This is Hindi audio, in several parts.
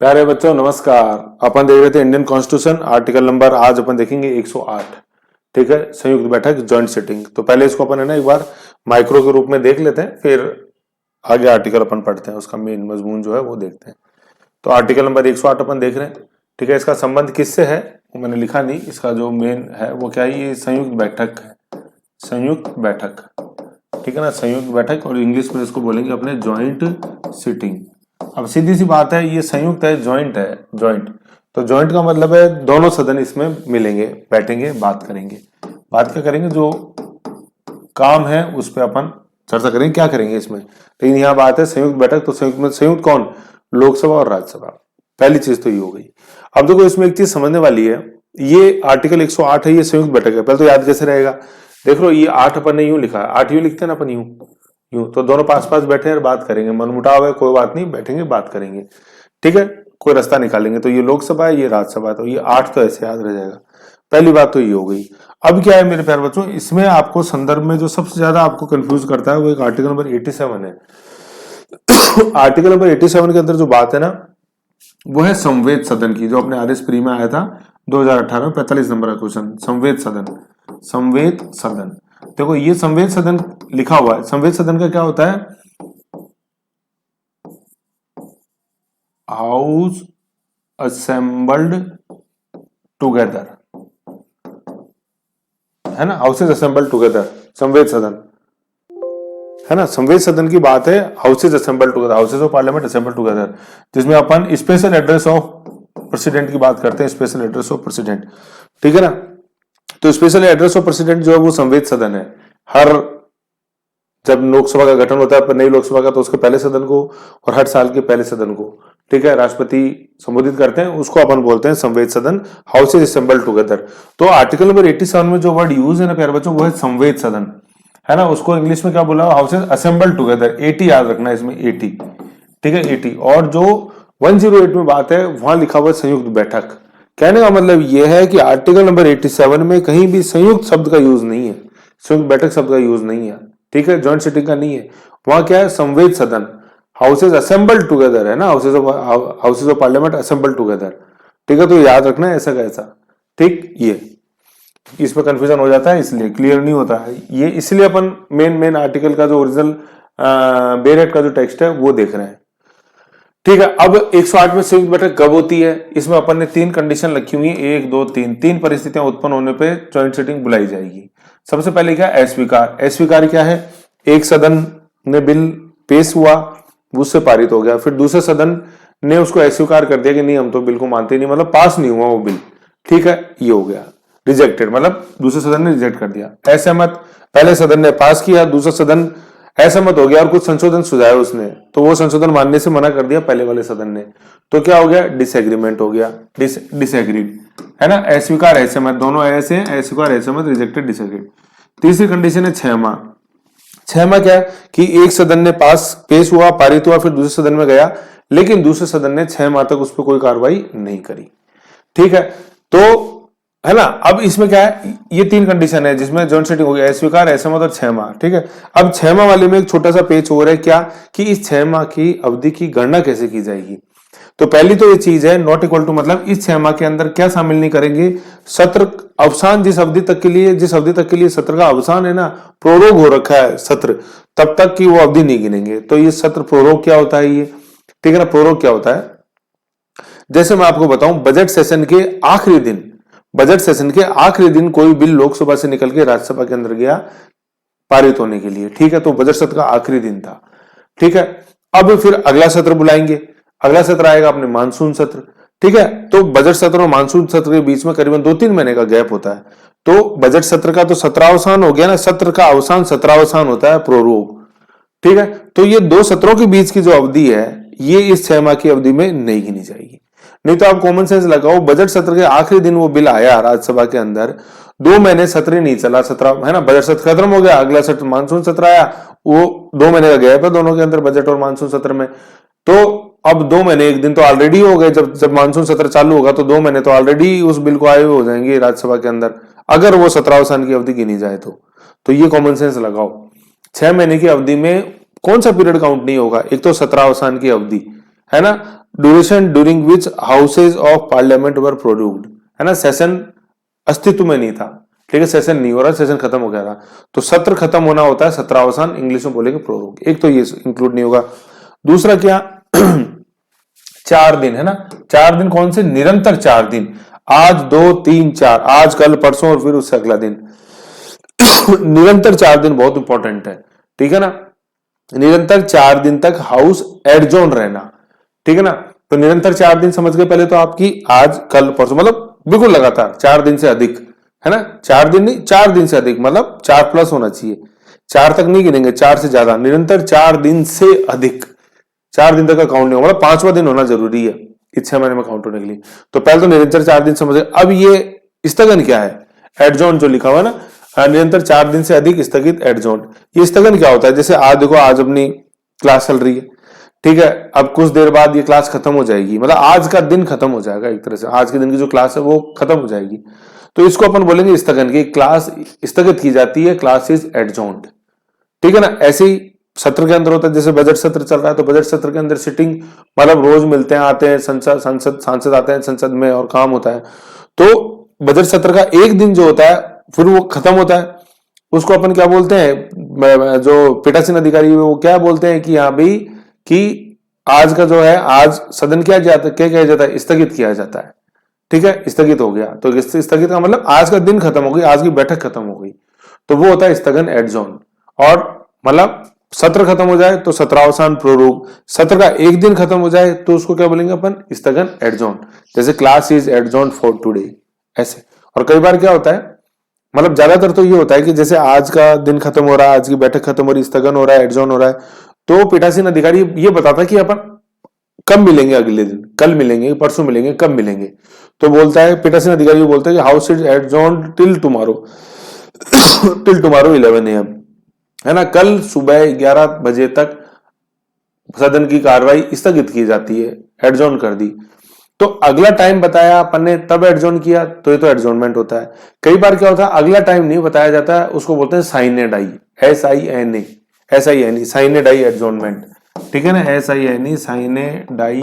प्यारे बच्चों नमस्कार। अपन देख रहे थे इंडियन कॉन्स्टिट्यूशन आर्टिकल नंबर, आज अपन देखेंगे 108। ठीक है, संयुक्त बैठक जॉइंट सिटिंग। तो पहले इसको अपन है ना एक बार माइक्रो के रूप में देख लेते हैं, फिर आगे आर्टिकल अपन पढ़ते हैं, उसका मेन मजमून जो है वो देखते हैं। तो आर्टिकल नंबर 108 अपन देख रहे हैं। ठीक है, इसका संबंध किससे है वो मैंने लिखा नहीं, इसका जो मेन है वो क्या है, ये संयुक्त बैठक है, संयुक्त बैठक। ठीक है ना, संयुक्त बैठक, और इंग्लिश में इसको बोलेंगे अपने ज्वाइंट सिटिंग। अब सीधी सी बात है, ये संयुक्त है, ज्वाइंट है, ज्वाइंट। तो ज्वाइंट का मतलब है दोनों सदन इसमें मिलेंगे, बैठेंगे, बात करेंगे। बात क्या करेंगे, जो काम है उस पर अपन चर्चा करेंगे, क्या करेंगे इसमें। लेकिन यहाँ बात है संयुक्त बैठक, तो संयुक्त में संयुक्त कौन, लोकसभा और राज्यसभा। पहली चीज तो ये हो गई। अब देखो इसमें एक चीज समझने वाली है, ये आर्टिकल 108 है, ये संयुक्त बैठक है। पहले तो याद कैसे रहेगा, देख लो ये 8 अपन ने यूं लिखा है, 8 यूं लिखते हैं ना अपन, यूं यूं। तो दोनों पास पास बैठे हैं और बात करेंगे, मनमुटाव है कोई बात नहीं, बैठेंगे बात करेंगे। ठीक है, कोई रास्ता निकालेंगे। तो ये लोकसभा है, ये राज्यसभा है, तो ये 8 तो ऐसे याद रह जाएगा। पहली बात तो ये हो गई। अब क्या है मेरे प्यारे बच्चों, इसमें आपको संदर्भ में जो सबसे ज्यादा आपको कंफ्यूज करता है वो एक आर्टिकल नंबर 87 है। आर्टिकल नंबर 87 के अंदर जो बात है ना, वो है संवेद सदन की, जो अपने आरएस प्री में आया था 2018 में, 45 नंबर का क्वेश्चन। संवेद सदन, संवेद सदन। देखो ये संवेद सदन लिखा हुआ है, संवेद सदन का क्या होता है, हाउस असेंबल्ड टुगेदर, है ना, हाउसेज असेंबल्ड टुगेदर, संवेद सदन है ना। संवेद सदन की बात है, houses assembled together, houses of parliament assembled together, जिसमें अपन स्पेशल एड्रेस ऑफ प्रेसिडेंट की बात करते हैं, स्पेशल एड्रेस ऑफ प्रेसिडेंट। ठीक है ना, तो स्पेशल एड्रेस ऑफ प्रेसिडेंट जो है वो संवेद सदन है। हर जब लोकसभा का गठन होता है नई लोकसभा का, तो उसके पहले सदन को और हर साल के पहले सदन को, ठीक है, राष्ट्रपति संबोधित करते हैं, उसको अपन बोलते हैं संवेद सदन, हाउसेज असेंबल्ड टुगेदर। तो आर्टिकल नंबर 87 में जो वर्ड यूज है ना प्यारे बच्चों, वो है संवेद सदन, है ना। उसको इंग्लिश में क्या बोला, हाउसेज असेंबल्ड टुगेदर। 80 याद रखना है इसमें, 80। ठीक है, 80। और जो 108 में बात है, वहां लिखा हुआ है संयुक्त बैठक। कहने का मतलब यह है कि आर्टिकल नंबर 87 में कहीं भी संयुक्त शब्द का यूज नहीं है, संयुक्त बैठक शब्द का यूज नहीं है। ठीक है, जॉइंट सिटिंग का नहीं है। वहां क्या है, संवेद सदन, हाउसेज असेंबल्ड टुगेदर, है ना, houses of parliament assembled together. ठीक है, तो याद रखना है ऐसा कैसा। ठीक, ये इसमें कंफ्यूजन हो जाता है, इसलिए क्लियर नहीं होता है ये, इसलिए अपन मेन आर्टिकल का जो ओरिजिनल बेरेट का जो टेक्स्ट है वो देख रहे हैं। ठीक है, अब 108 में संयुक्त बैठक कब होती है, इसमें अपन ने 3 कंडीशन रखी हुई है, 1 2 3। 3 परिस्थितियां उत्पन्न होने पे जॉइंट सिटिंग बुलाई जाएगी। सबसे पहले क्या, अस्वीकार। अस्वीकार क्या है, एक सदन ने बिल पेश हुआ, उससे पारित हो गया, फिर दूसरे सदन ने उसको अस्वीकार कर दिया कि नहीं हम तो बिल को मानते नहीं, मतलब पास नहीं हुआ वो बिल। ठीक है, ये हो गया रिजेक्टेड, मतलब दूसरे सदन ने रिजेक्ट कर दिया। असहमत, पहले सदन ने पास किया, दूसरा सदन असहमत हो गया और कुछ संशोधन सुझाया उसने, तो वो संशोधन मानने से मना कर दिया पहले वाले सदन ने, तो क्या हो गया, डिसएग्रीमेंट हो गया, डिसएग्रीड, है ना। अस्वीकार असहमत, दोनों ऐसे हैं, अस्वीकार असहमत, रिजेक्टेड, डिसएग्रीड। तीसरी कंडीशन है 6 माह। 6 माह क्या है कि एक सदन ने पेश हुआ, पारित हुआ, फिर दूसरे सदन में गया, लेकिन दूसरे सदन ने 6 माह तक उस पर कोई कार्रवाई नहीं करी। ठीक है, तो है ना। अब इसमें क्या है, ये 3 कंडीशन है जिसमें जॉइंट सिटिंग हो गया, अस्वीकार, असहमत और 6 माह। ठीक है, अब 6 माह वाले में एक छोटा सा पेच हो रहा है, क्या कि इस 6 माह की अवधि की गणना कैसे की जाएगी। तो पहली तो ये चीज है, नॉट इक्वल टू, मतलब इस 6 माह के अंदर क्या शामिल नहीं करेंगे, सत्र अवसान, जिस अवधि तक के लिए सत्र का अवसान है ना, प्रोरोग हो रखा है सत्र, तब तक की वो अवधि नहीं गिनेंगे। तो ये सत्र प्रोरोग क्या होता है ये, ठीक है ना, प्रोरोग क्या होता है, जैसे मैं आपको बताऊं, बजट सेशन के आखिरी दिन, बजट सेशन के आखिरी दिन कोई बिल लोकसभा से निकल के राज्यसभा के अंदर गया पारित होने के लिए। ठीक है, तो बजट सत्र का आखिरी दिन था। ठीक है, अब फिर अगला सत्र बुलाएंगे, अगला सत्र आएगा अपने मानसून सत्र। ठीक है, तो बजट सत्र और मानसून सत्र के बीच में करीबन 2-3 महीने का गैप होता है। तो बजट सत्र का तो सत्रावसान हो गया ना, सत्र का अवसान सत्रावसान होता है, प्रोरोग। ठीक है, तो ये 2 सत्रों के बीच की जो अवधि है, ये इस 6 माह की अवधि में नहीं गिनी जाएगी। नहीं तो आप कॉमन सेंस लगाओ, बजट सत्र के आखिरी दिन वो बिल आया राज्यसभा के अंदर, 2 महीने सत्र नहीं चला, सत्र, है ना, बजट सत्र खत्म हो गया, अगला सत्र मानसून सत्र आया, वो 2 महीने का गैप है दोनों के अंदर, बजट और मानसून सत्र में। तो अब 2 महीने 1 दिन तो ऑलरेडी हो गए, जब मानसून सत्र चालू होगा तो 2 महीने तो ऑलरेडी उस बिल को आए हुए हो जाएंगे राज्यसभा के अंदर, अगर वो सत्रावसान की अवधि गिनी जाए तो ये कॉमन सेंस लगाओ। 6 महीने की अवधि में कौन सा पीरियड काउंट नहीं होगा, एक तो सत्रावसान की अवधि, है ना, duration during which houses of parliament were produced, है ना, सेशन अस्तित्व में नहीं था, ठीक है, सेशन नहीं हो रहा, सेशन खत्म हो गया था, तो सत्र खत्म होना होता है सत्रावसान, इंग्लिश में बोलेंगे प्रोरोग। एक तो ये इंक्लूड नहीं होगा। दूसरा क्या 4 दिन, है ना, 4 दिन कौन से, निरंतर 4 दिन, आज 2 3 4, आज कल परसों और फिर उससे अगला दिन निरंतर 4 दिन बहुत इंपॉर्टेंट है, ठीक है ना, निरंतर 4 दिन तक हाउस एडजॉर्न रहना, ठीक है ना। तो निरंतर 4 दिन समझ गए पहले तो आपकी, आज कल परसों, मतलब बिल्कुल लगातार 4 दिन से अधिक, है ना, 4 दिन नहीं, 4 दिन से अधिक, मतलब 4 प्लस होना चाहिए, 4 तक नहीं गिनेंगे, 4 से ज्यादा, निरंतर 4 दिन से अधिक, 4 दिन तक का काउंट नहीं होगा, मतलब 5वां दिन होना जरूरी है इस 6 महीने में काउंट होने के लिए। तो पहले तो निरंतर 4 दिन समझे। अब ये स्थगन क्या है, एडजॉर्न जो लिखा हुआ है ना, निरंतर 4 दिन से अधिक स्थगित एडजॉर्न, ये स्थगन क्या होता है, जैसे आज देखो, आज अपनी क्लास चल रही है, ठीक है, अब कुछ देर बाद ये क्लास खत्म हो जाएगी, मतलब आज का दिन खत्म हो जाएगा एक तरह से, आज के दिन की जो क्लास है वो खत्म हो जाएगी, तो इसको अपन बोलेंगे स्थगन की, क्लास स्थगित की जाती है, क्लास इज एडजॉर्न्ड, ठीक है ना। ऐसे ही सत्र के अंदर होता है, जैसे बजट सत्र चल रहा है तो बजट सत्र के अंदर सिटिंग, मतलब रोज मिलते हैं, आते हैं, सांसद आते हैं संसद में और काम होता है, तो बजट सत्र का एक दिन जो होता है फिर वो खत्म होता है, उसको अपन क्या बोलते हैं, जो पीठासीन अधिकारी वो क्या बोलते हैं कि हाँ भाई, कि आज का जो है, आज सदन क्या जाता है, क्या किया जाता है, स्थगित किया जाता है, ठीक है, स्थगित हो गया, तो स्थगित का मतलब आज का दिन खत्म हो गई, आज की बैठक खत्म हो गई, तो वो होता है स्थगन एडजॉर्न। और मतलब सत्र खत्म हो जाए तो सत्रावसान प्रोरोग, सत्र का एक दिन खत्म हो जाए तो उसको क्या बोलेंगे अपन, स्थगन एडजॉर्न, जैसे class is adjourn for today, ऐसे। और कई बार क्या होता है, मतलब ज्यादातर तो ये होता है कि जैसे आज का दिन खत्म हो रहा है, आज की बैठक खत्म हो रही, स्थगन हो रहा है, एडजॉर्न हो रहा है, तो पीठासीन अधिकारी ये बताता है कि अपन कब मिलेंगे, अगले दिन, कल मिलेंगे, परसों मिलेंगे, कब मिलेंगे, तो बोलता है पीठासीन अधिकारी बोलता है कि house is adjourn till tomorrow till tomorrow 11 AM, है ना, कल सुबह 11 बजे तक सदन की कार्रवाई स्थगित की जाती है, एडजॉर्न कर दी, तो अगला टाइम बताया अपन ने तब एडजॉर्न किया, तो ये तो एडजॉर्नमेंट होता है। कई बार क्या होता है, अगला टाइम नहीं बताया जाता है, उसको बोलते हैं साइने डाई, SINE साइने डाई एडजॉर्नमेंट, ठीक है ना, SINE साइने डाई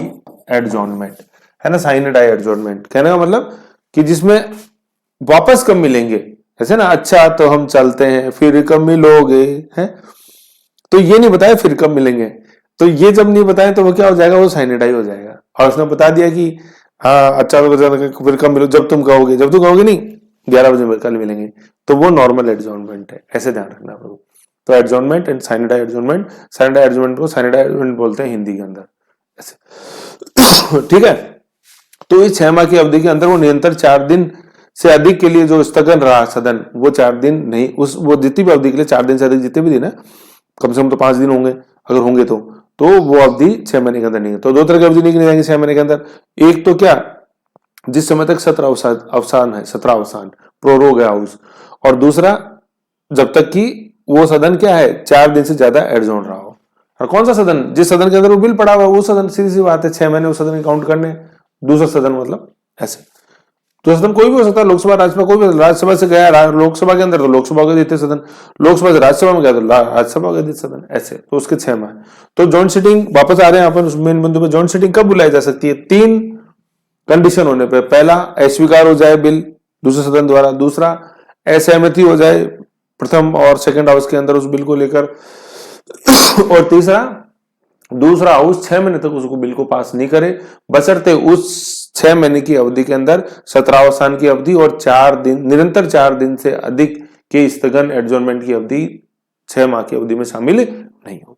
एडजॉर्नमेंट, है ना, साइने डाई एडजॉर्नमेंट कहने का मतलब कि जिसमें वापस कब मिलेंगे, ऐसे ना, अच्छा तो हम चलते हैं, फिर कब मिलोगे, हैं, तो ये नहीं बताया फिर कब मिलेंगे, तो ये जब नहीं बताए तो वो क्या हो जाएगा, वो साइनेडाई हो जाएगा। और उसने बता दिया कि हाँ अच्छा तो फिर कब मिलो, जब तुम कहोगे, जब तुम कहोगे नहीं 11 बजे कल मिलेंगे, तो वो नॉर्मल एडजॉर्नमेंट है, ऐसे ध्यान रखना आप लोग। तो adjournment and sine die adjournment, sine die adjournment को साइनेडाई एडजॉर्नमेंट बोलते हैं हिंदी के अंदर, ऐसे ठीक है। तो इस 6 माह की अवधि के अंदर वो निरंतर 4 दिन से अधिक के लिए जो स्थगन रहा सदन, वो 4 दिन नहीं, उस वो जितनी भी अवधि के लिए 4 दिन से अधिक जितने भी दिन है, कम से कम तो 5 दिन होंगे, अगर होंगे तो वो अवधि 6 महीने के अंदर नहीं है। तो 2 तरह की अवधि नहीं गिनी जाएंगी 6 महीने के अंदर, एक तो क्या, जिस समय तक सत्र अवसान है, सत्रावसान प्रोरोग है हाउस, और दूसरा जब तक कि वो सदन क्या है 4 दिन से ज्यादा एडजॉर्न रहा हो। और कौन सा सदन, जिस सदन के अंदर वो बिल पड़ा हुआ है वो सदन, सीधी सी बात है, 6 महीने उस सदन काउंट करने, दूसरा सदन मतलब ऐसे। तो सदन कोई भी हो सकता है, लोकसभा राज्यसभा कोई भी, राज्यसभा से गया लोकसभा के अंदर तो लोकसभा का देते सदन, लोकसभा से राज्यसभा में गया तो राज्यसभा का देते सदन, ऐसे। तो उसके 6 माह। तो जॉइंट सिटिंग वापस आ रहे हैं अपन उस मेन बिंदु पे, जॉइंट सिटिंग कब बुलाई जा सकती है, 3 कंडीशन होने पे, पहला अस्वीकार हो जाए बिल दूसरे सदन द्वारा, दूसरा असहमति हो जाए प्रथम और सेकंड हाउस के अंदर उस बिल को लेकर, और तीसरा दूसरा हाउस 6 महीने तक उसको बिल को पास नहीं करे, बशर्ते उस 6 महीने की अवधि के अंदर सत्रावसान की अवधि और 4 दिन, निरंतर 4 दिन से अधिक के स्थगन एडजॉर्नमेंट की अवधि 6 माह की अवधि में शामिल नहीं होगी।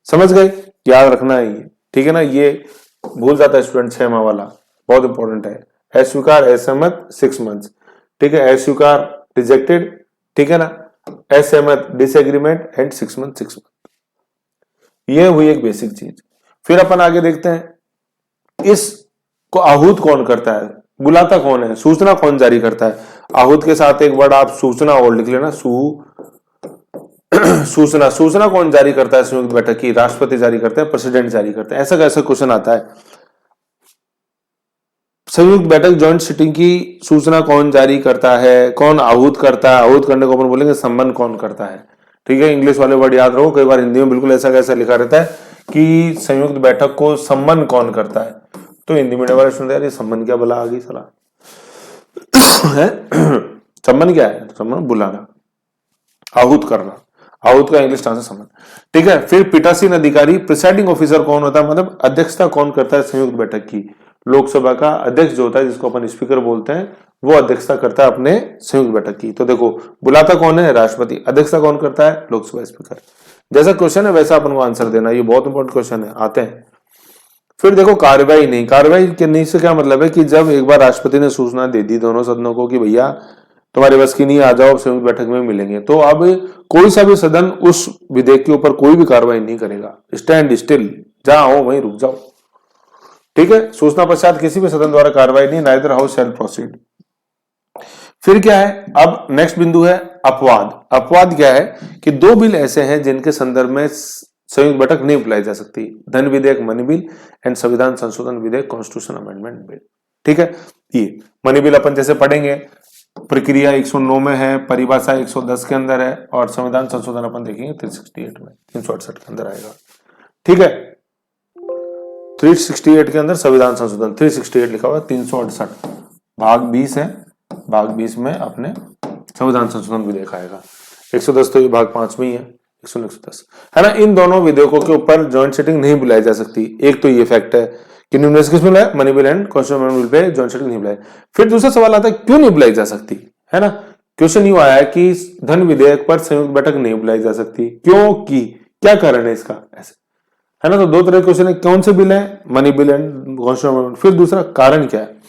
समझ गए, याद रखना है ये, ठीक है ना, ये भूल जाता है स्टूडेंट 6 माह वाला, बहुत इंपॉर्टेंट है। अस्वीकार असहमत 6 मंथ्स, ठीक है, अस्वीकार रिजेक्टेड, ठीक है ना, असहमत डिसएग्रीमेंट एंड 6 मंथ। ये हुई एक बेसिक चीज। फिर अपन आगे देखते हैं इसको आहूत कौन करता है, बुलाता कौन है, सूचना कौन जारी करता है। आहूत के साथ एक वर्ड आप सूचना और लिख लेना, सूचना। सूचना कौन जारी करता है संयुक्त बैठक की, राष्ट्रपति जारी करते हैं, प्रेसिडेंट जारी करते हैं। ऐसा कैसा क्वेश्चन आता है, संयुक्त बैठक जॉइंट सिटिंग की सूचना कौन जारी करता है, कौन आहूत करता है। आहूत करने को अपन बोलेंगे संबंध कौन करता है, ठीक है। इंग्लिश वाले वर्ड याद रहो, कई बार हिंदी में बिल्कुल ऐसा कैसा लिखा रहता है कि संयुक्त बैठक को सम्मन कौन करता है, तो हिंदी मीडियम वाले सुनते यार ये सम्मन क्या भला आ गई सलाह है सम्मन क्या है, सम्मन बुलाना, आहूत करना, आहूत का इंग्लिश ट्रांसलेशन सम्मन। ठीक है, फिर पीठासीन अधिकारी प्रिसाइडिंग ऑफिसर कौन होता है, मतलब अध्यक्षता कौन करता है संयुक्त बैठक की, लोकसभा का अध्यक्ष जो होता है जिसको अपन स्पीकर बोलते हैं वो अध्यक्षता करता है अपने संयुक्त बैठक की। तो देखो बुलाता कौन है, राष्ट्रपति, अध्यक्षता कौन करता है, लोकसभा स्पीकर। जैसा क्वेश्चन है वैसा अपन को आंसर देना, ये बहुत इंपॉर्टेंट क्वेश्चन है, आते हैं। फिर देखो कार्रवाई नहीं, कार्रवाई के नहीं से क्या मतलब है कि जब एक बार राष्ट्रपति ने सूचना दे दी दोनों सदनों को कि भैया तुम्हारे बस की नहीं, आ जाओ संयुक्त बैठक में मिलेंगे, तो अब कोई सा भी सदन उस विधेयक के ऊपर कोई भी कार्रवाई नहीं करेगा, स्टैंड स्टिल, जहां हो वहीं रुक जाओ। ठीक है, सूचना पश्चात किसी भी सदन द्वारा कार्रवाई नहीं, नाइदर हाउस शैल प्रोसीड। फिर क्या है, अब नेक्स्ट बिंदु है अपवाद। अपवाद क्या है कि दो बिल ऐसे हैं जिनके संदर्भ में संयुक्त बैठक नहीं बुलाई जा सकती, धन विधेयक मनी बिल एंड संविधान संशोधन विधेयक कॉन्स्टिट्यूशन अमेंडमेंट बिल। ठीक है, ये मनी बिल अपन जैसे पढ़ेंगे, प्रक्रिया 109 में है, परिभाषा 110 के अंदर है, और संविधान संशोधन अपन देखेंगे 368 में, 368 के अंदर आएगा। ठीक है, 368 के अंदर संविधान संशोधन 368 लिखा हुआ है, 368 भाग 20 है, भाग 20 में अपने संविधान संशोधन विधेयक आएगा। 110 तो ये भाग 5 में ही है, 110 है ना। इन दोनों विधेयकों के ऊपर ज्वाइंट सिटिंग नहीं बुलाई जा सकती, एक तो ये फैक्ट है कि किसमें है, money bill and constitution bill pay joint sitting नहीं बुलाई। फिर दूसरा सवाल आता है क्यों नहीं बुलाई जा सकती, है ना। क्वेश्चन यूं आया है कि धन विधेयक पर संयुक्त बैठक नहीं बुलाई जा सकती, क्योंकि क्या कारण है इसका, ऐसे है ना। तो दो तरह के क्वेश्चन है, कौन से बिल है, मनी बिल एंड कॉन्स्टिट्यूशन, फिर दूसरा कारण क्या है।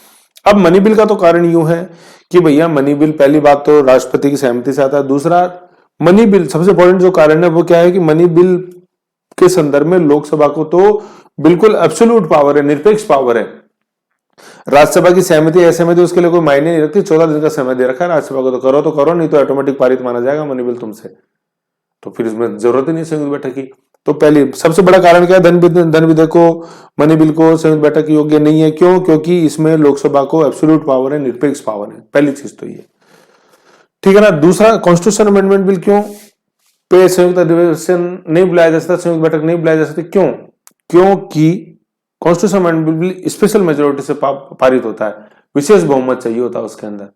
अब मनी बिल का तो कारण यूं है कि भैया मनी बिल पहली बात तो राष्ट्रपति की सहमति से आता है, दूसरा मनी बिल सबसे इंपॉर्टेंट जो कारण है वो क्या है कि मनी बिल के संदर्भ में लोकसभा को तो बिल्कुल एब्सोल्यूट पावर है, निरपेक्ष पावर है। राज्यसभा की सहमति असहमति उसके लिए कोई मायने नहीं रखती, 14 दिन का समय दे रखा है राज्यसभा को, तो करो नहीं तो ऑटोमेटिक पारित माना जाएगा मनी बिल तुमसे, तो फिर इसमें जरूरत ही नहीं संयुक्त बैठक की। तो पहले सबसे बड़ा कारण क्या है, धन विधेयक को मनी बिल को संयुक्त बैठक योग्य नहीं है, क्यों, क्योंकि इसमें लोकसभा को एब्सोल्यूट पावर है, निरपेक्ष पावर है, पहली चीज तो ये। ठीक है ना। दूसरा कॉन्स्टिट्यूशन अमेंडमेंट बिल क्यों पे संयुक्त अधिवेशन नहीं बुलाया जा सकता, संयुक्त बैठक नहीं बुलाया जा सकती, क्यों, क्योंकि constitution amendment bill special majority से पारित होता है, विशेष बहुमत चाहिए होता है उसके अंदर।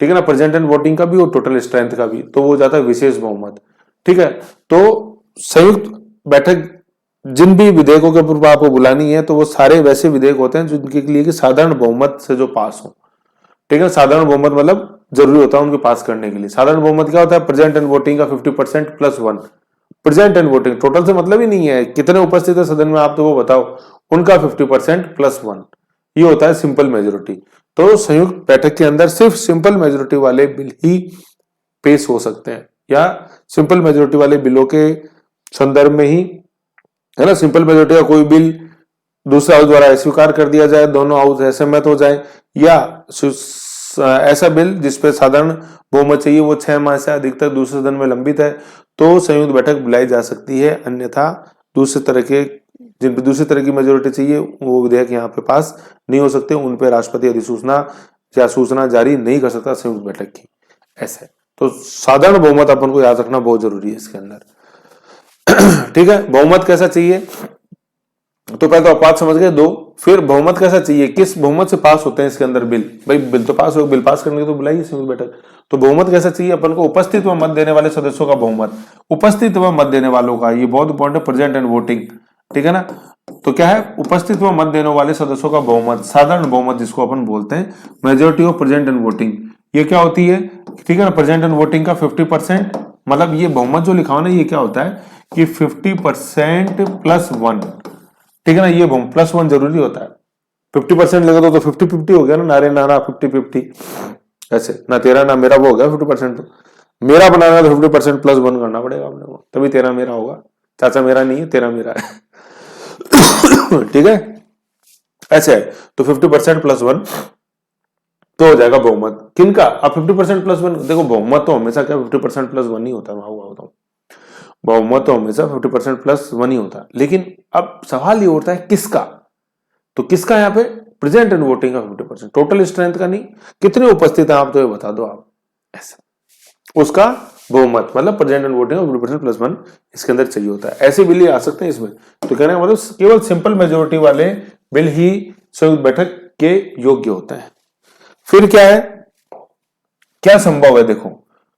ठीक है ना, प्रेजेंट एंड वोटिंग का भी और टोटल स्ट्रेंथ का भी, तो वो जाता है विशेष बहुमत। ठीक है, तो संयुक्त बैठक जिन भी विधेयकों के ऊपर आपको बुलानी है तो वो सारे वैसे विधेयक होते हैं जिनके लिए कि साधारण बहुमत से जो पास हो। ठीक है, साधारण बहुमत मतलब जरूरी होता है उनके पास करने के लिए। साधारण बहुमत क्या होता है, प्रेजेंट एंड वोटिंग का 50% plus 1। Present and voting total से मतलब ही नहीं है कितने उपस्थित है सदन में, आप तो वो बताओ, उनका 50% प्लस 1, ये होता है सिंपल मेजोरिटी। तो संयुक्त बैठक के अंदर सिर्फ सिंपल मेजोरिटी वाले बिल ही पेश हो सकते हैं, या सिंपल मेजोरिटी वाले बिलों के संदर्भ में ही, है ना, सिंपल मेजोरिटी का कोई बिल दूसरा हाउस द्वारा अस्वीकार कर दिया जाए, दोनों हाउस असहमत हो जाए, या ऐसा बिल जिसपे साधारण बहुमत चाहिए वो 6 माह से अधिक तक दूसरे सदन में लंबित है, तो संयुक्त बैठक बुलाई जा सकती है। अन्यथा दूसरे तरह की मेजोरिटी चाहिए वो विधेयक यहाँ पे पास नहीं हो सकते, उन पे राष्ट्रपति अधिसूचना या सूचना जारी नहीं कर सकता संयुक्त बैठक की, ऐसे। तो साधारण बहुमत अपन को याद रखना बहुत जरूरी है इसके अंदर। ठीक है, बहुमत कैसा चाहिए, तो पहले तो अपवाद समझ गए दो, फिर बहुमत कैसा चाहिए, किस बहुमत से पास होते हैं इसके अंदर बिल, भाई बिल तो पास हो, बिल पास करने के तो बुलाइए संयुक्त बैठक। तो बहुमत कैसा चाहिए अपन को, उपस्थित व मत देने वाले सदस्यों का बहुमत, उपस्थित व मत देने वालों का, ये बहुत इंपॉर्टेंट है, प्रेजेंट एंड वोटिंग। ठीक है ना, तो क्या है, उपस्थित व मत देने वाले सदस्यों का बहुमत, साधारण बहुमत जिसको अपन बोलते हैं, majority of present and voting, ये क्या होती है। ठीक है ना, प्रेजेंट एंड वोटिंग का 50%, मतलब ये बहुमत जो लिखा हो ना, ये क्या होता है कि 50% प्लस 1। ठीक है ना, ये प्लस 1 जरूरी होता है। 50% लगा तो 50-50 हो गया ना, नारे नारा 50-50, ऐसे ना तेरा ना मेरा वो हो गया 50%। तो मेरा बनाना तो 50% प्लस 1 करना पड़ेगा अपने को, तभी तेरा मेरा होगा। चाचा मेरा नहीं है, तेरा मेरा है। ठीक है, ऐसे है, तो 50% प्लस 1 तो हो जाएगा बहुमत किनका। अब 50% प्लस 1, देखो बहुमत तो हमेशा क्या 50% प्लस 1 ही होता है, मैं बहुमत तो हमेशा 50% प्लस 1 ही होता है। लेकिन अब सवाल ये उठता है किसका, तो किसका यहाँ पे, प्रेजेंट एंड वोटिंग का 50%, टोटल स्ट्रेंथ का नहीं, कितने उपस्थित हैं आप तो ये बता दो आप, ऐसा उसका बहुमत, मतलब present voting of 50% plus one इसके अंदर चाहिए होता है। ऐसे बिल ही आ सकते हैं इसमें। तो कहने का मतलब केवल सिंपल मेजोरिटी वाले बिल ही संयुक्त बैठक के योग्य होते हैं। फिर क्या है, क्या संभव है, देखो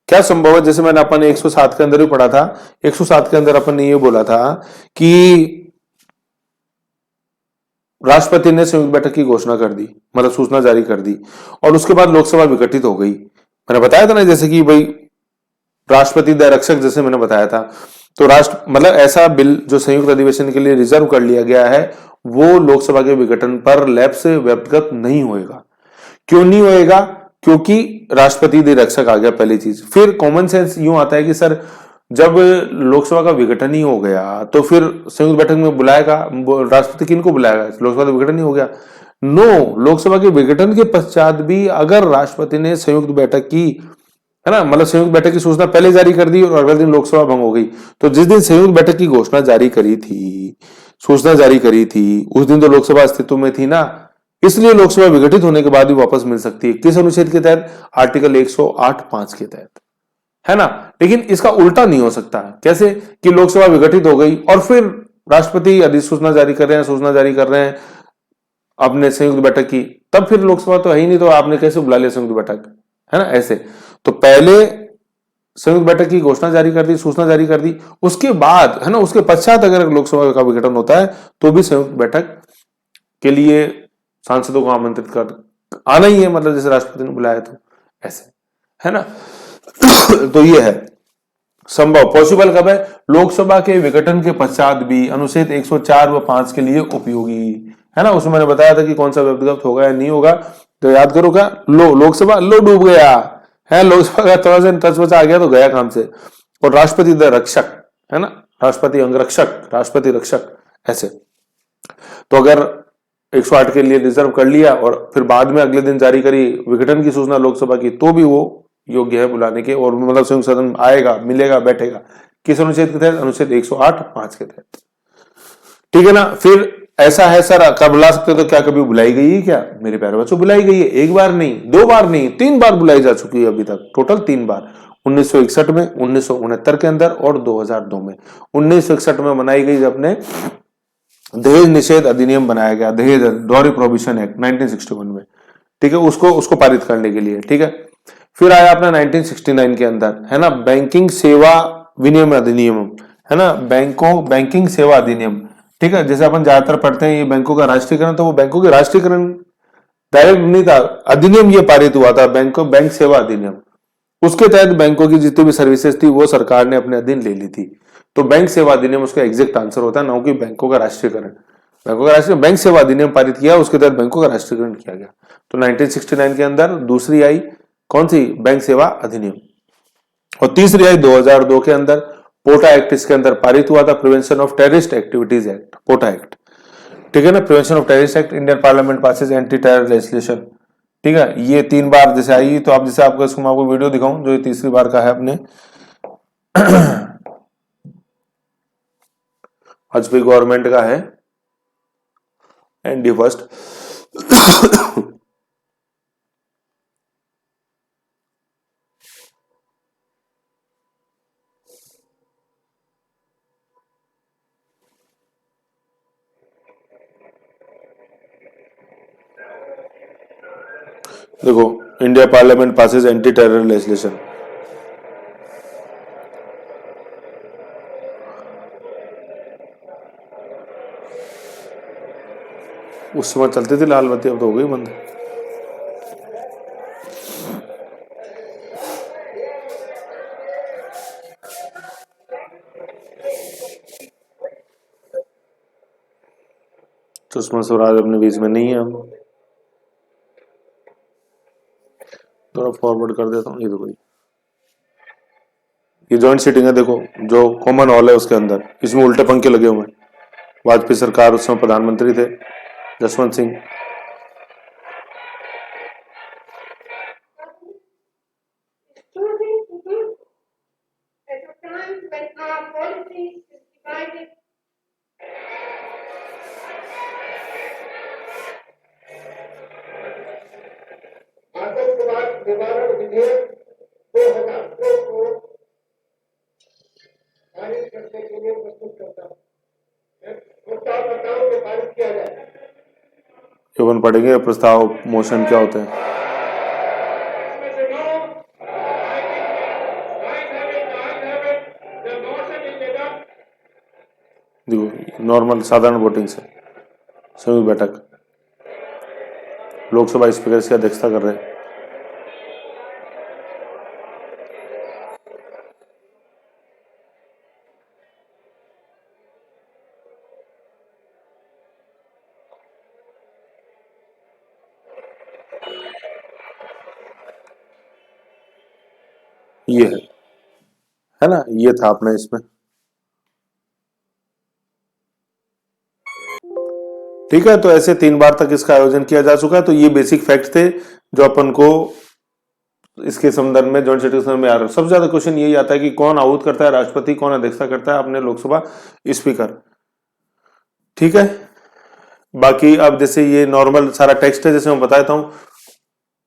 क्या संभव है। जैसे मैंने अपन 107 के अंदर भी पढ़ा था, 107 के अंदर अपन ने ये बोला था कि राष्ट्रपति ने संयुक्त बैठक की घोषणा कर दी, मतलब सूचना जारी कर दी, और उसके बाद लोकसभा विघटित हो गई। मैंने बताया था ना, जैसे कि भाई राष्ट्रपति दया रक्षक, जैसे मैंने बताया था। तो राष्ट्र मतलब ऐसा बिल जो संयुक्त अधिवेशन के लिए रिजर्व कर लिया गया है, वो लोकसभा के विघटन पर लैब से व्यक्तिगत नहीं होएगा। क्यों नहीं होएगा? क्योंकि राष्ट्रपति दया रक्षक आ गया, पहली चीज। फिर कॉमन सेंस यूं आता है कि सर जब लोकसभा का विघटन ही हो गया तो फिर संयुक्त बैठक में बुलाएगा राष्ट्रपति, किनको बुलाएगा? लोकसभा का विघटन ही हो गया। नो, लोकसभा के विघटन के पश्चात भी अगर राष्ट्रपति ने संयुक्त बैठक की, है ना, मतलब संयुक्त बैठक की सूचना पहले जारी कर दी और अगले दिन लोकसभा भंग हो गई, तो जिस दिन संयुक्त बैठक की घोषणा जारी करी थी, सूचना जारी करी थी, उस दिन तो लोकसभा अस्तित्व में थी ना। इसलिए लोकसभा विघटित होने के बाद भी वापस मिल सकती है। किस अनुच्छेद के तहत? आर्टिकल 108(5) के तहत, है ना। लेकिन इसका उल्टा नहीं हो सकता। कैसे? कि लोकसभा विघटित हो गई और फिर राष्ट्रपति अधिसूचना जारी कर रहे हैं, सूचना जारी कर रहे हैं आपने संयुक्त बैठक की, तब फिर लोकसभा तो है ही नहीं, तो आपने कैसे बुला लिया संयुक्त बैठक, है ना। ऐसे तो पहले संयुक्त बैठक की घोषणा जारी कर दी, सूचना जारी कर दी, उसके बाद, है ना, उसके पश्चात अगर लोकसभा का विघटन होता है तो भी संयुक्त बैठक के लिए सांसदों को आमंत्रित कर आना ही है, मतलब जैसे राष्ट्रपति ने बुलाया तो ऐसे, है ना। तो ये है संभव, पॉसिबल कब है? लोकसभा के विघटन के पश्चात भी अनुच्छेद 104 व 5 के लिए उपयोगी, है ना। उसमें मैंने बताया था कि कौन सा व्यक्तिगत होगा या नहीं होगा, तो याद करो क्या, लोकसभा डूब गया है, लोकसभा का थोड़ा सा टच बचा आ गया तो गया काम से। और राष्ट्रपति द रक्षक, है ना, राष्ट्रपति अंगरक्षक, राष्ट्रपति रक्षक, ऐसे। तो अगर 108 के लिए रिजर्व कर लिया और फिर बाद में अगले दिन जारी करी विघटन की सूचना लोकसभा की, तो भी वो योग्य है बुलाने के, और मतलब संयुक्त सदन आएगा, मिलेगा, बैठेगा। किस अनुच्छेद के तहत? अनुच्छेद 108(5) के तहत, ठीक है ना। फिर ऐसा है सर, कब बुला सकते हो? तो क्या कभी बुलाई गई है क्या? मेरे प्यारे बच्चों, बुलाई गई है। एक बार नहीं, दो बार नहीं, 3 बार बुलाई जा चुकी है अभी तक, टोटल 3 बार। 1961 में, 1969 के अंदर और 2002 में। 1961 में बनाई गई जब अपने दहेज निषेध अधिनियम बनाया गया, दहेज डॉरी प्रोहिबिशन एक्ट 1961 में, ठीक है, उसको पारित करने के लिए, ठीक है। फिर आया अपना 1969 के अंदर, है ना, बैंकिंग सेवा विनियम अधिनियम, है ना, बैंकिंग सेवा अधिनियम, ठीक है। जैसे अपन ज्यादातर पढ़ते हैं ये बैंकों का राष्ट्रीयकरण, तो वो बैंकों के राष्ट्रीयकरण डायरेक्ट नहीं था, अधिनियम ये पारित हुआ था, बैंक सेवा अधिनियम। उसके तहत बैंकों की जितनी भी सर्विसेज थी वो सरकार ने अपने अधीन ले ली थी। तो बैंक सेवा अधिनियम उसका एग्जैक्ट आंसर होता है, ना कि बैंकों का राष्ट्रीयकरण। बैंकों का राष्ट्रीय बैंक सेवा अधिनियम पारित किया, उसके तहत बैंकों का राष्ट्रीयकरण किया गया। तो 1969 के अंदर दूसरी आई कौन सी? बैंक सेवा अधिनियम। और तीसरी आई 2002 के अंदर पोटा एक्ट, इसके अंदर पारित हुआ था, prevention of terrorist activities act, POTA act, ठीक है ना। Prevention of terrorist act, Indian parliament passes anti terror legislation, ठीक है। ये 3 बार जैसे आई, तो आप जैसे आपको इसको मैं आपको वीडियो दिखाऊं जो ये तीसरी बार का है अपने वाजपेयी गवर्नमेंट का है, एनडी फर्स्ट। देखो, India parliament passes anti terror legislation, उस समय चलती थी लाल बत्ती, अब तो हो गई बंद। सुषमा स्वराज अपने बीच में नहीं है, हम थोड़ा फॉरवर्ड कर देता हूँ। ये देखो, ये जॉइंट सीटिंग है, देखो जो कॉमन हॉल है उसके अंदर, इसमें उल्टे पंखे लगे हुए हैं। वाजपेयी सरकार, उस समय प्रधानमंत्री थे जसवंत सिंह। आतंकवाद निवारण विधेयक 2002 को पढ़ेंगे प्रस्ताव मोशन क्या होते हैं। देखो नॉर्मल साधारण वोटिंग से संयुक्त बैठक लोकसभा स्पीकर की अध्यक्षता कर रहे हैं। ये है ना, ये था अपना इसमें। ठीक है, तो ऐसे 3 बार तक इसका आयोजन किया जा चुका है। तो ये बेसिक फैक्ट थे जो अपन को इसके संदर्भ में जॉइंट सिटिंग संदर्भ में आ रहा है। सबसे ज्यादा क्वेश्चन यही आता है कि कौन आहूत करता है राष्ट्रपति, कौन अध्यक्षता करता है अपने लोकसभा स्पीकर। ठीक है, बाकी अब जैसे ये नॉर्मल सारा टेक्स्ट है, जैसे मैं बताता हूं,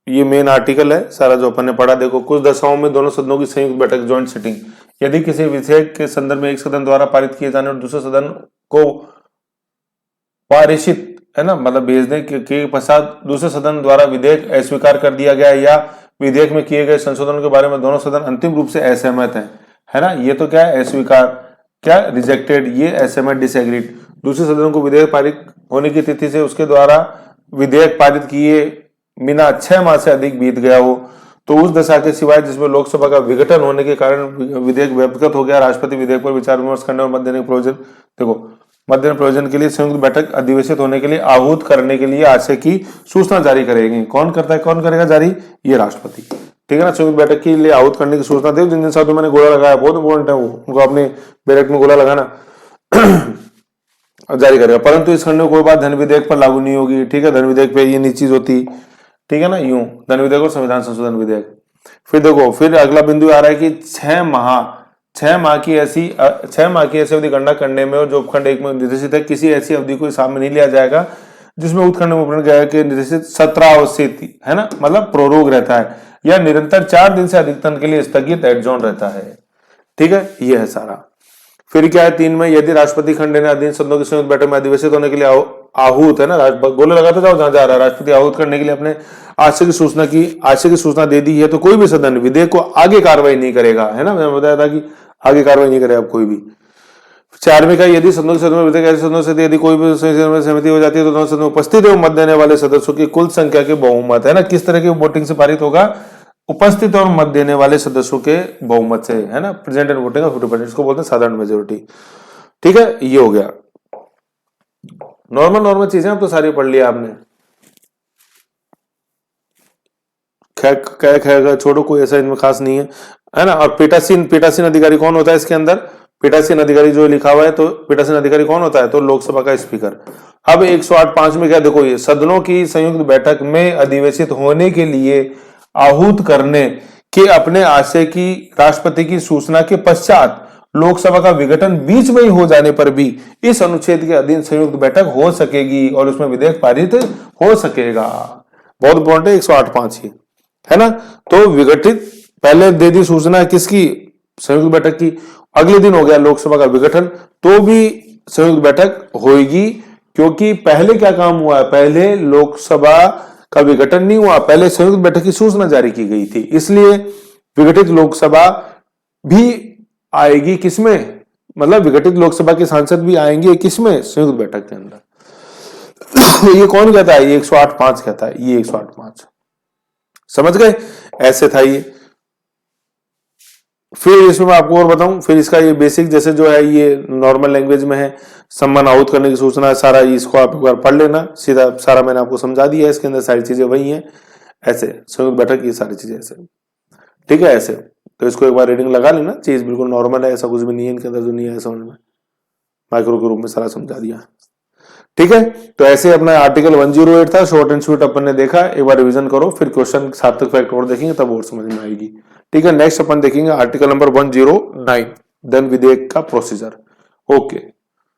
ये मेन आर्टिकल है सारा जो अपन ने पढ़ा। देखो, कुछ दशाओं में दोनों सदनों की संयुक्त बैठक जॉइंट सिटिंग, यदि किसी विधेयक के संदर्भ में एक सदन द्वारा पारित किए जाने और दूसरे सदन को पारित है ना, मतलब भेजने के पश्चात दूसरे सदन द्वारा विधेयक अस्वीकार कर दिया गया या विधेयक में किए गए संशोधनों के बारे में दोनों सदन अंतिम रूप से असहमत है ना, ये तो क्या है अस्वीकार, क्या रिजेक्टेड, ये असहमत डिसएग्रीड। दूसरे सदन को विधेयक पारित होने की तिथि से उसके द्वारा विधेयक पारित किए बिना 6 माह से अधिक बीत गया हो तो उस दशा के सिवाय जिसमें लोकसभा का विघटन होने के कारण विधेयक व्यक्तिगत हो गया, राष्ट्रपति विधेयक पर विचार विमर्श करने और मत देने के प्रयोजन, देखो मत देने प्रयोजन के लिए संयुक्त बैठक अधिवेशित होने के लिए आहूत करने के लिए आशय की सूचना जारी करेगी। कौन करता है, कौन करेगा जारी, ये राष्ट्रपति। ठीक है ना, संयुक्त बैठक के लिए आहूत करने की सूचना दे। जिन जिन साथियों मैंने गोला लगाया बहुत इंपॉर्टेंट है, वो उनको अपने बैरक में गोला लगाना जारी करेगा। परंतु इस खंड में कोई बात धन विधेयक पर लागू नहीं होगी। ठीक है, धन विधेयक पे ये नहीं चीज होती। ठीक है ना, यूं धन विधेयक और संविधान संशोधन विधेयक। फिर देखो, फिर अगला बिंदु आ रहा है कि 6 माह की ऐसी अवधि गणना करने में और जो उपखंड 1 में निर्देशित है किसी ऐसी अवधि को हिसाब में नहीं लिया जाएगा जिसमें उत्खंड में उपखंड गया के निर्देशित 17 अवस्थिति है ना, मतलब प्रोरोग रहता है या निरंतर 4 दिन से अधिकतम के लिए स्थगित एडजॉर्न रहता है। ठीक है, ये है सारा। फिर क्या है 3 में, यदि राष्ट्रपति खंड ने अधीन सदनों की संयुक्त बैठक में अधिवेशित होने के लिए आहूत है ना, गोले लगाते जाओ जहां जा रहा है, राष्ट्रपति आहूत करने के लिए अपने आशय की सूचना दे दी है तो कोई भी सदन विधेयक को आगे कार्रवाई नहीं करेगा, है ना, मैंने बताया था कि आगे कार्रवाई नहीं करेगा कोई भी। 4 में क्या, यदि सदनों के सदन में विधेयक ऐसे सदनों से यदि कोई भी सहमति हो जाती है तो दोनों सदन में उपस्थित एवं मत देने वाले सदस्यों की कुल संख्या के बहुमत, है ना, किस तरह की वोटिंग से पारित होगा, उपस्थित और मत देने वाले सदस्यों के बहुमत से, है ना, प्रेजेंट एंड वोटिंग 50%, इसको बोलते हैं साधारण मेजोरिटी। ठीक है, ये हो गया। नॉर्मल चीजें अब तो सारी पढ़ लिया आपने, खैर छोड़ो, कोई ऐसा इनमें खास नहीं है ना। और पीठासीन अधिकारी कौन होता है इसके अंदर, पीठासीन अधिकारी जो लिखा हुआ है, तो पीठासीन अधिकारी कौन होता है, तो लोकसभा का स्पीकर। अब 108(5) में क्या, देखो ये सदनों की संयुक्त बैठक में अधिवेशित होने के लिए आहूत करने के अपने आशय की राष्ट्रपति की सूचना के पश्चात लोकसभा का विघटन बीच में ही हो जाने पर भी इस अनुच्छेद के अधीन संयुक्त बैठक हो सकेगी और उसमें विधेयक पारित हो सकेगा। बहुत इंपॉर्टेंट है 108(5) है ना। तो विघटित पहले दे दी सूचना किसकी, संयुक्त बैठक की, अगले दिन हो गया लोकसभा का विघटन तो भी संयुक्त बैठक होगी, क्योंकि पहले क्या काम हुआ है, पहले लोकसभा का विघटन नहीं हुआ, पहले संयुक्त बैठक की सूचना जारी की गई थी, इसलिए विघटित लोकसभा भी आएगी किसमें, मतलब विघटित लोकसभा के सांसद भी आएंगे किसमें, संयुक्त बैठक के अंदर। ये कौन कहता है, ये 108(5) कहता है, ये 108(5) समझ गए, ऐसे था ये। फिर इसमें मैं आपको और बताऊं, फिर इसका ये बेसिक जैसे जो है ये नॉर्मल लैंग्वेज में है, सम्मान आहूत करने की सूचना, सारा इसको आप एक बार पढ़ लेना, सीधा सारा मैंने आपको समझा दिया है, इसके अंदर सारी चीजें वही हैं, ऐसे संयुक्त बैठक की सारी चीजें ऐसे। ठीक है, ऐसे तो इसको एक बार रीडिंग लगा लेना, चीज बिल्कुल नॉर्मल है, ऐसा कुछ भी नहीं है इनके अंदर जो नहीं है समझ में, माइक्रो के रूप में सारा समझा दिया। ठीक है, तो ऐसे अपना आर्टिकल 108 था, शॉर्ट एंड स्वीट अपन ने देखा, एक बार रिवीजन करो, फिर क्वेश्चन सार्थक फैक्ट और देखेंगे तब और समझ में आएगी। ठीक है, नेक्स्ट अपन देखेंगे आर्टिकल नंबर 109 धन विधेयक का प्रोसीजर। ओके।